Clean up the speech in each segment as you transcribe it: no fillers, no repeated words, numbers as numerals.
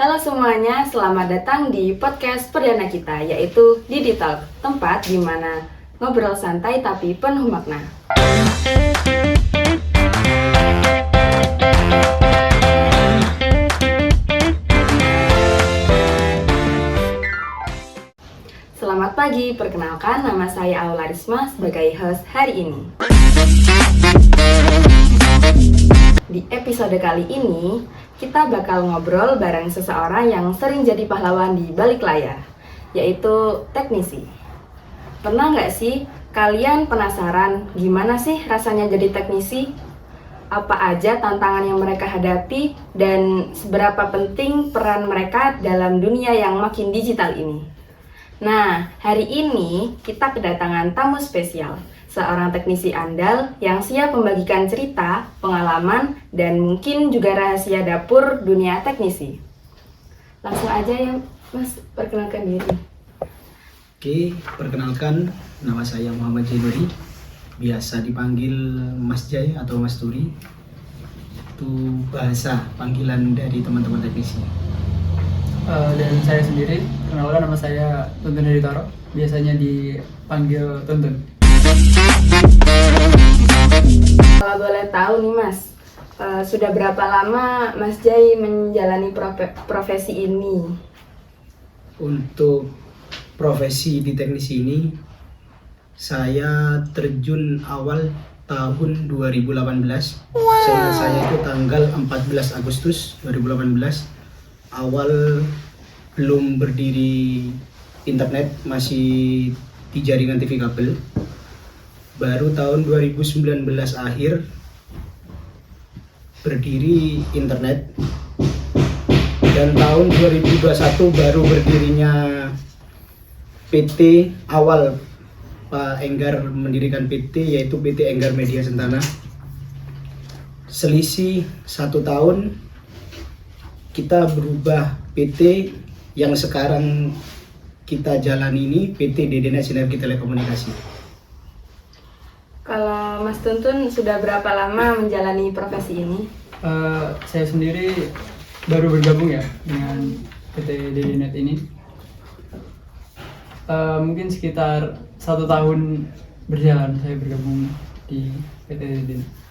Halo semuanya, selamat datang di podcast perdana kita, yaitu Didi Talk, tempat di mana ngobrol santai tapi penuh makna. Selamat pagi, perkenalkan nama saya Aula Risma sebagai host hari ini. Di episode kali ini, kita bakal ngobrol bareng seseorang yang sering jadi pahlawan di balik layar, yaitu teknisi. Pernah nggak sih kalian penasaran gimana sih rasanya jadi teknisi? Apa aja tantangan yang mereka hadapi dan seberapa penting peran mereka dalam dunia yang makin digital ini? Nah, hari ini kita kedatangan tamu spesial, seorang teknisi andal yang siap membagikan cerita, pengalaman, dan mungkin juga rahasia dapur dunia teknisi. Langsung aja ya, Mas, perkenalkan diri. Oke, perkenalkan, nama saya Muhammad Jainuri, biasa dipanggil Mas Jai atau Mas Turi. Itu bahasa panggilan dari teman-teman teknisi. Dan saya sendiri, perkenalkan nama saya Tuntun Heditoro, biasanya dipanggil Tuntun. Kalau boleh tahu nih Mas, sudah berapa lama Mas Jai menjalani profesi ini? Untuk profesi di teknisi ini, saya terjun awal tahun 2018. Seingat saya itu tanggal 14 Agustus 2018. Awal belum berdiri internet, masih di jaringan TV kabel. Baru tahun 2019 akhir berdiri internet, dan tahun 2021 baru berdirinya PT. Awal Pak Enggar mendirikan PT, yaitu PT Enggar Media Sentana. Selisih 1 tahun kita berubah PT yang sekarang kita jalani ini, PT DDNet Sinergi Telekomunikasi. Kalau Mas Tuntun sudah berapa lama menjalani profesi ini? Saya sendiri baru bergabung ya dengan PT DDNet ini. Mungkin sekitar 1 tahun berjalan saya bergabung di PT DDNet.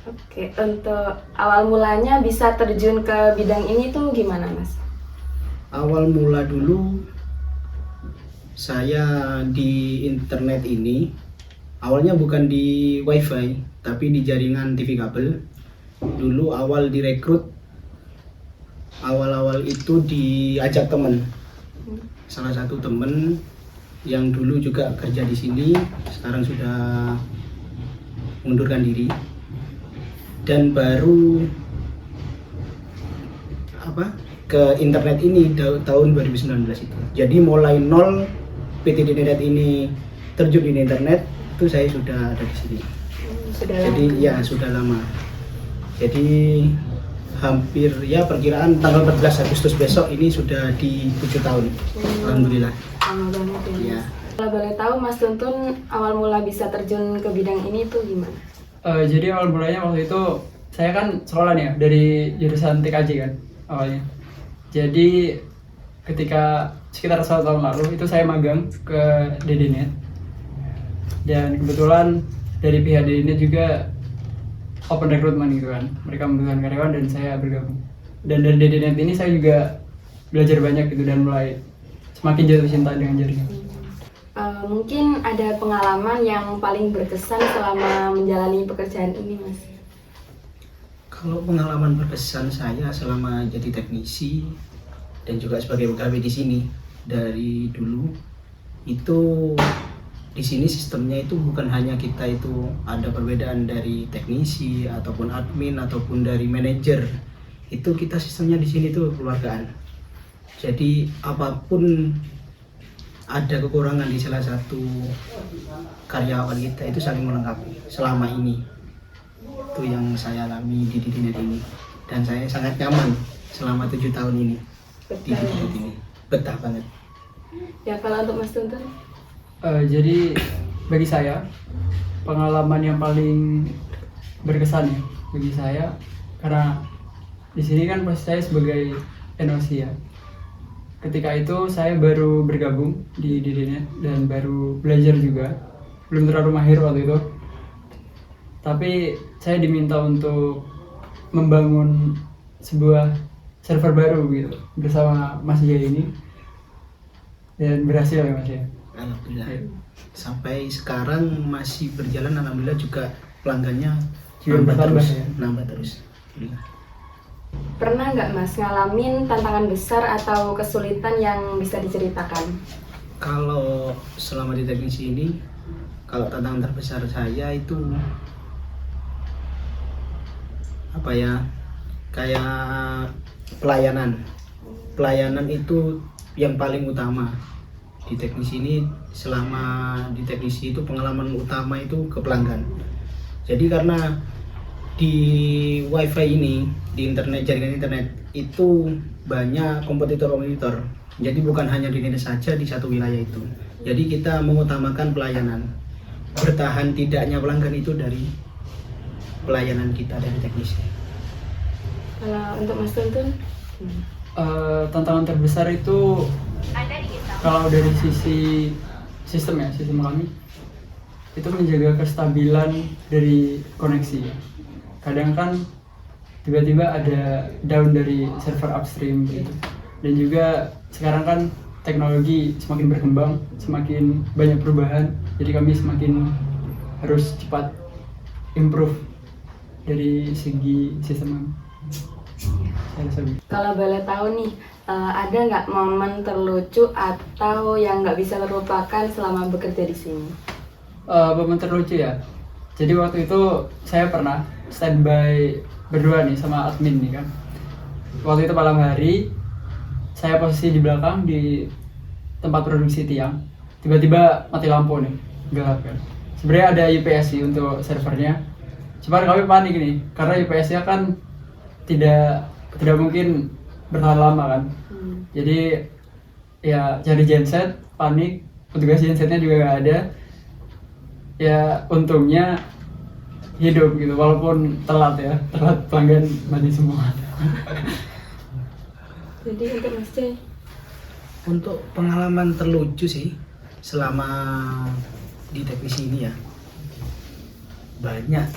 Oke, untuk awal mulanya bisa terjun ke bidang ini tuh gimana, Mas? Awal mula dulu saya di internet ini, awalnya bukan di wifi, tapi di jaringan TV kabel. Dulu awal direkrut, awal-awal itu diajak teman. Salah satu teman yang dulu juga kerja di sini, sekarang sudah mundurkan diri. Dan baru ke internet ini tahun 2019 itu. Jadi mulai nol PT DDNet ini terjun di internet itu saya sudah ada di sini. Jadi lama. Ya sudah lama. Jadi hampir ya perkiraan tanggal 14 Agustus besok ini sudah di 7 tahun. Alhamdulillah. Lama banget ya. Ya. Kalau boleh tahu Mas Tuntun awal mula bisa terjun ke bidang ini tuh gimana? Jadi awal mulanya waktu itu saya kan sekolah nih ya, dari jurusan TKJ kan awalnya. Jadi ketika sekitar 1 tahun lalu itu saya magang ke DDNet, dan kebetulan dari pihak DDNet juga open recruitment gitu kan, mereka membutuhkan karyawan dan saya bergabung. Dan dari DDNet ini saya juga belajar banyak gitu dan mulai semakin jatuh cinta dengan jaringan. Mungkin ada pengalaman yang paling berkesan selama menjalani pekerjaan ini, Mas? Kalau pengalaman berkesan saya selama jadi teknisi dan juga sebagai pegawai di sini dari dulu itu, di sini sistemnya itu bukan hanya kita itu ada perbedaan dari teknisi ataupun admin ataupun dari manajer. Itu kita sistemnya di sini tuh kekeluargaan. Jadi apapun ada kekurangan di salah satu karyawan kita itu saling melengkapi selama ini. Itu yang saya alami di DDNet ini, dan saya sangat nyaman selama 7 tahun ini di DDNet ini. Betah banget. Ya, kalau untuk Mas Tuntun? Jadi bagi saya pengalaman yang paling berkesan ya bagi saya, karena di sini kan posisi saya sebagai NOC ya. Ketika itu saya baru bergabung di DDNet dan baru belajar juga, belum terlalu mahir waktu itu. Tapi saya diminta untuk membangun sebuah server baru gitu bersama Mas Jaya ini, dan berhasil ya Mas ya. Alhamdulillah. Ya. Sampai sekarang masih berjalan, alhamdulillah juga pelanggannya Juga bertambah terus, ya. nambah terus. Alhamdulillah. Pernah nggak Mas ngalamin tantangan besar atau kesulitan yang bisa diceritakan? Kalau selama di teknisi ini, kalau tantangan terbesar saya itu apa ya, kayak pelayanan itu yang paling utama di teknisi ini. Selama di teknisi itu pengalaman utama itu ke pelanggan. Jadi karena di wifi ini, di internet, jaringan internet itu banyak kompetitor, jadi bukan hanya di Indonesia saja di satu wilayah itu. Jadi kita mengutamakan pelayanan, bertahan tidaknya pelanggan itu dari pelayanan kita dari teknisi. Kalau untuk Mas Tuntun? Tantangan terbesar itu kalau dari sisi sistem ya, sistem kami itu menjaga kestabilan dari koneksi. Kadang kan tiba-tiba ada down dari server upstream gitu. Dan juga sekarang kan teknologi semakin berkembang, semakin banyak perubahan, jadi kami semakin harus cepat improve dari segi sistem. Saya rasa begitu. Kalau boleh tahu nih, ada nggak momen terlucu atau yang nggak bisa terlupakan selama bekerja di sini? Momen terlucu ya. Jadi waktu itu saya pernah standby berdua nih sama admin nih kan. Waktu itu malam hari, saya posisi di belakang di tempat produksi tiang. Tiba-tiba mati lampu nih, gelap kan. Sebenarnya ada UPS sih untuk servernya. Cuman kami panik nih, karena UPS-nya kan tidak mungkin bertahan lama kan. Jadi ya cari genset, panik, petugas gensetnya juga nggak ada. Ya untungnya hidup gitu, walaupun telat pelanggan mati semua. Jadi untuk Mas Jay? Untuk pengalaman terlucu sih selama di teknisi ini ya, banyak,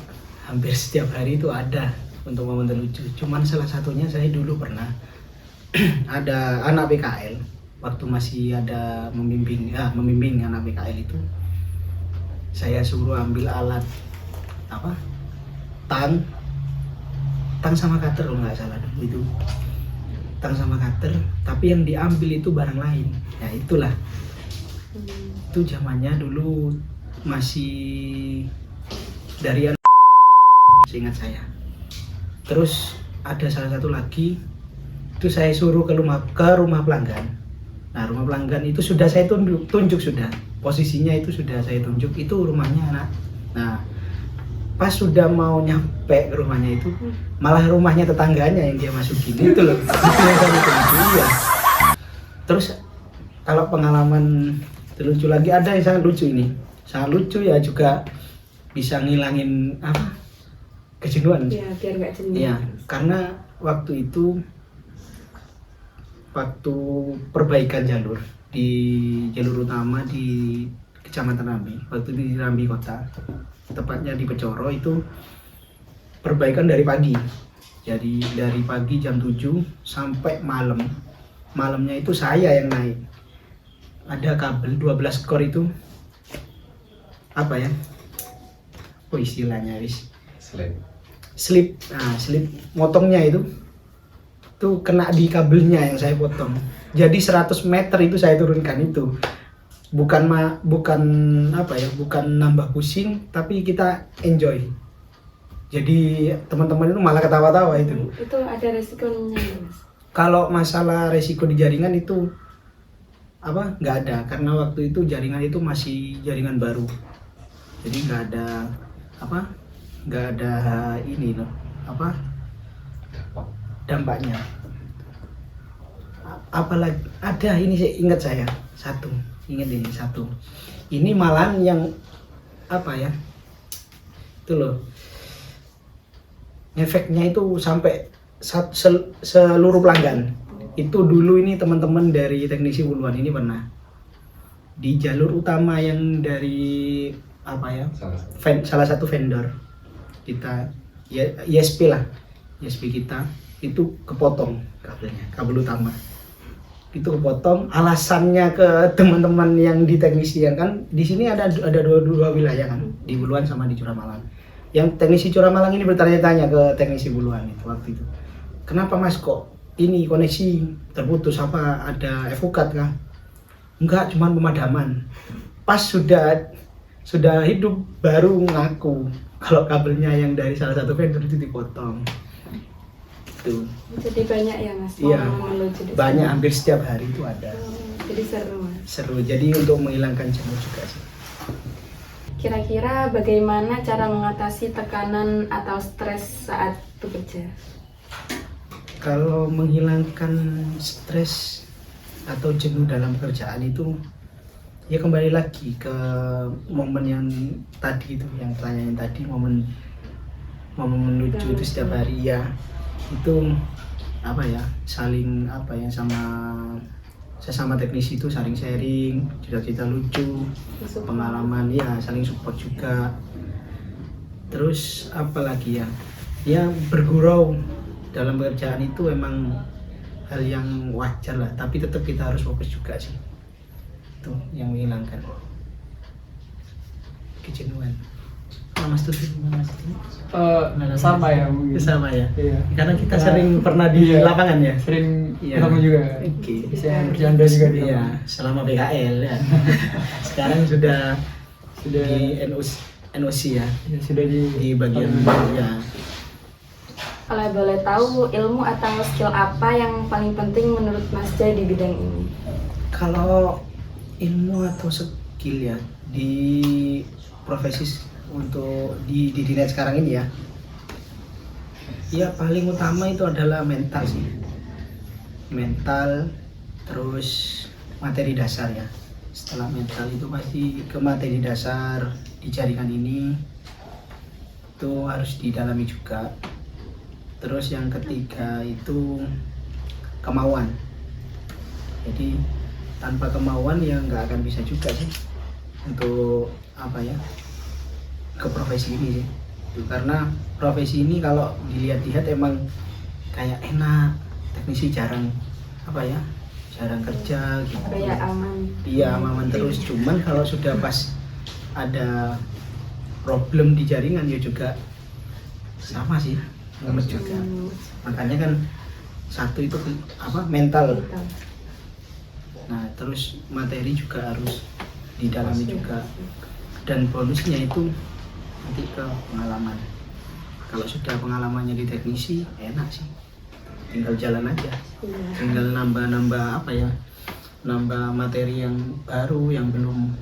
hampir setiap hari itu ada untuk momen terlucu. Cuman salah satunya saya dulu pernah ada anak PKL, waktu masih ada membimbing anak PKL itu, saya suruh ambil alat apa, tang sama cutter kalau nggak salah dulu itu, tang sama cutter, tapi yang diambil itu barang lain. Ya itulah, itu zamannya dulu masih dari seingat saya. Terus ada salah satu lagi itu saya suruh ke rumah pelanggan. Nah rumah pelanggan itu sudah saya tunjuk sudah, posisinya itu sudah saya tunjuk, itu rumahnya anak. Nah pas sudah mau nyampe ke rumahnya itu, malah rumahnya tetangganya yang dia masukin itu loh. Itu yang saya tunjuk ya. Terus kalau pengalaman terlucu lagi ada yang sangat lucu ini, sangat lucu ya, juga bisa ngilangin apa, kejenuhan. Ya biar nggak jenuh. Iya, karena waktu itu waktu perbaikan jalur di jalur utama di Kecamatan Rambi, waktu di Rambi Kota, tepatnya di Pecoro, itu perbaikan dari pagi. Jadi dari pagi jam 7 sampai malam. Malamnya itu saya yang naik. Ada kabel 12 core itu apa ya? Oh istilahnya wis. Slip. Nah, slip motongnya itu kena di kabelnya yang saya potong. Jadi 100 meter itu saya turunkan itu. Bukan apa ya, bukan nambah pusing, tapi kita enjoy. Jadi teman-teman itu malah ketawa-tawa itu. Itu ada resikonya Mas? Kalau masalah resiko di jaringan itu apa, nggak ada, karena waktu itu jaringan itu masih jaringan baru. Jadi nggak ada ini loh, apa, dampaknya. Apalagi ada ini, saya ingat satu. Ini malahan yang apa ya, itu loh, efeknya itu sampai seluruh pelanggan. Itu dulu ini teman-teman dari teknisi Wuluan ini pernah di jalur utama yang dari apa ya, salah satu vendor kita ya, ISP lah, ISP kita itu kepotong kabelnya, kabel utama itu kepotong. Alasannya ke teman-teman yang di teknisi, yang kan di sini ada dua wilayah kan, di Wuluan sama di Curamalang. Yang teknisi Curamalang ini bertanya-tanya ke teknisi Wuluan itu waktu itu, kenapa mas kok ini koneksi terputus, apa ada evokat kah? Enggak, cuman pemadaman. Pas sudah hidup baru ngaku kalau kabelnya yang dari salah satu vendor itu dipotong. Tuh. Jadi banyak ya mas? Iya, Menuju banyak, hampir setiap hari itu ada. Jadi seru mas. Seru, jadi untuk menghilangkan jenuh juga sih. Kira-kira bagaimana cara mengatasi tekanan atau stres saat bekerja? Kalau menghilangkan stres atau jenuh dalam pekerjaan itu ya kembali lagi ke momen yang tadi itu, yang pertanyaan tadi, momen menuju itu setiap hari ya, itu apa ya, saling apa ya, sesama teknisi itu saling sharing cerita-cerita lucu, pengalaman ya, saling support juga. Terus apa lagi ya bergurau dalam pekerjaan itu emang hal yang wajar lah, tapi tetap kita harus fokus juga sih. Itu yang menghilangkan kejenuhan. Mas tuh gimana Mas? Sama ya mungkin. Sama ya. Iya. Karena kita Nah, sering pernah di iya, lapangan ya. Sering Iya. ketemu juga. Oke. Bisa bercanda juga di Iya, lapangan. selama BKL ya. Sekarang sudah Sudah di NOC ya, ya, sudah di bagian ya. Kalau boleh tahu, ilmu atau skill apa yang paling penting menurut Mas Jai di bidang ini? Kalau ilmu atau skill ya di profesi untuk di dinas sekarang ini ya paling utama itu adalah mental sih, mental, terus materi dasar ya. Setelah mental itu pasti ke materi dasar di jaringan ini itu harus didalami juga. Terus yang ketiga itu kemauan. Jadi tanpa kemauan ya nggak akan bisa juga sih untuk apa ya, ke profesi ini sih. Karena profesi ini kalau dilihat-lihat emang kayak enak, teknisi jarang apa ya, jarang kerja gitu. Kayak aman. Iya, aman terus. Cuman kalau sudah pas ada problem di jaringan ya juga sama sih, lemes juga. Makanya kan satu itu apa, mental. Nah, terus materi juga harus didalami juga. Dan bonusnya itu nanti ke pengalaman. Kalau sudah pengalamannya di teknisi enak sih, tinggal jalan aja. Tinggal nambah apa ya, nambah materi yang baru yang belum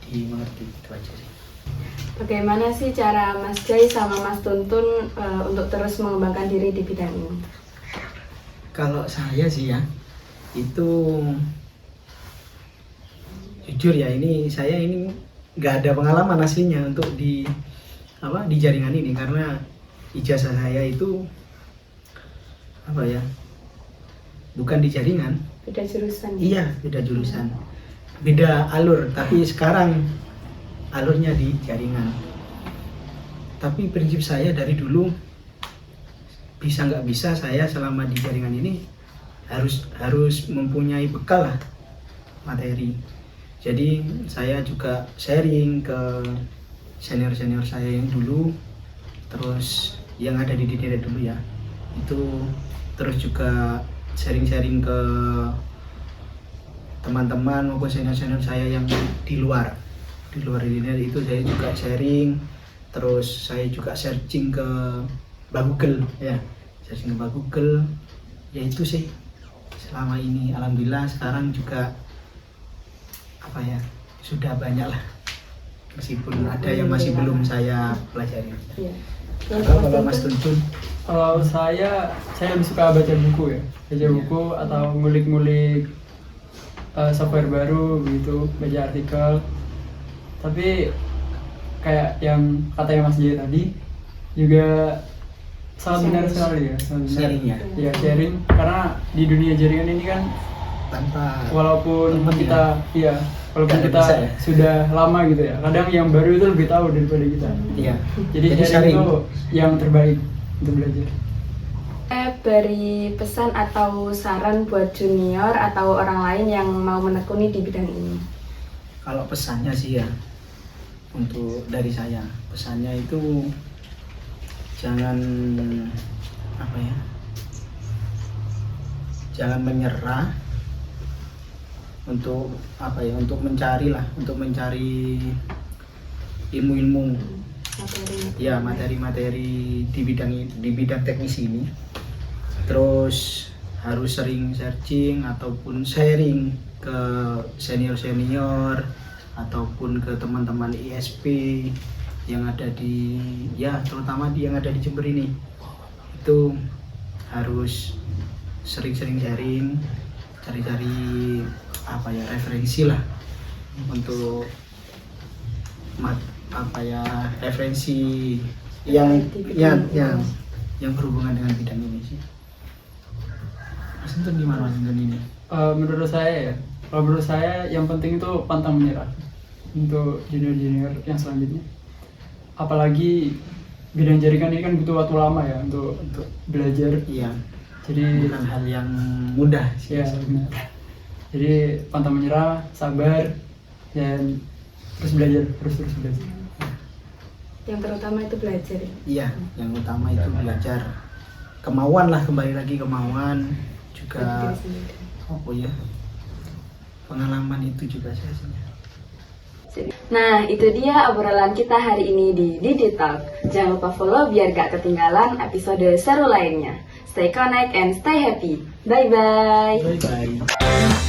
dimengerti, itu aja sih. Bagaimana sih cara Mas Jai sama Mas Tuntun untuk terus mengembangkan diri di bidang ini? Kalau saya sih ya, itu jujur ya, saya ini nggak ada pengalaman aslinya untuk di jaringan ini, karena ijazah saya itu apa ya, bukan di jaringan. Beda jurusan. Iya, beda jurusan, beda alur, tapi sekarang alurnya di jaringan. Tapi prinsip saya dari dulu, bisa nggak bisa, saya selama di jaringan ini harus mempunyai bekal lah, materi. Jadi saya juga sharing ke senior-senior saya yang dulu, terus yang ada di DDR dulu ya, itu terus juga sharing-sharing ke teman-teman maupun senior-senior saya yang di luar DDR itu, saya juga sharing. Terus saya juga searching ke Google ya, searching ke Google ya. Itu sih selama ini, alhamdulillah sekarang juga apa ya, sudah banyak lah, meskipun ada yang masih belum saya pelajari. Iya. Kalau Mas Tuntun? Kalau saya lebih suka baca buku ya, baca buku atau ngulik-ngulik software baru gitu, baca artikel. Tapi kayak yang katanya Mas Jaya tadi, juga sangat benar sekali ya, sangat benar. Sharing ya, Ya, sharing, karena di dunia jaringan ini kan tanpa walaupun temen kita ya walaupun Nggak kita bisa ya. sudah lama gitu ya, kadang yang baru itu lebih tahu daripada kita. Iya. Jadi Jadi sharing sharing. itu yang terbaik untuk belajar. Beri pesan atau saran buat junior atau orang lain yang mau menekuni di bidang ini. Kalau pesannya sih ya, untuk dari saya, pesannya itu jangan apa ya, jangan menyerah untuk apa ya, untuk mencari ilmu-ilmu ya, materi-materi di bidang teknis ini. Terus harus sering searching ataupun sharing ke senior-senior ataupun ke teman-teman ISP yang ada di, ya terutama yang ada di Jember ini. Itu harus sering-sering sharing, cari-cari apa ya, referensi lah untuk referensi yang berhubungan dengan bidang ini sih. Mas Intun gimana Mas Intun ini? Menurut saya ya, kalau menurut saya yang penting itu pantang menyerah untuk junior-junior yang selanjutnya. Apalagi bidang jaringan ini kan butuh waktu lama ya untuk belajar. Iya. Jadi Bukan hal yang mudah sih. ya benar. Jadi pantang menyerah, sabar, dan terus belajar, terus belajar. Yang terutama itu belajar. Iya, yang utama itu belajar. Kemauan lah, kembali lagi kemauan juga. Oh ya, pengalaman itu juga sih. Nah, itu dia obrolan kita hari ini di Didi Talk. Jangan lupa follow biar gak ketinggalan episode seru lainnya. Stay connect and stay happy. Bye-bye. Bye bye.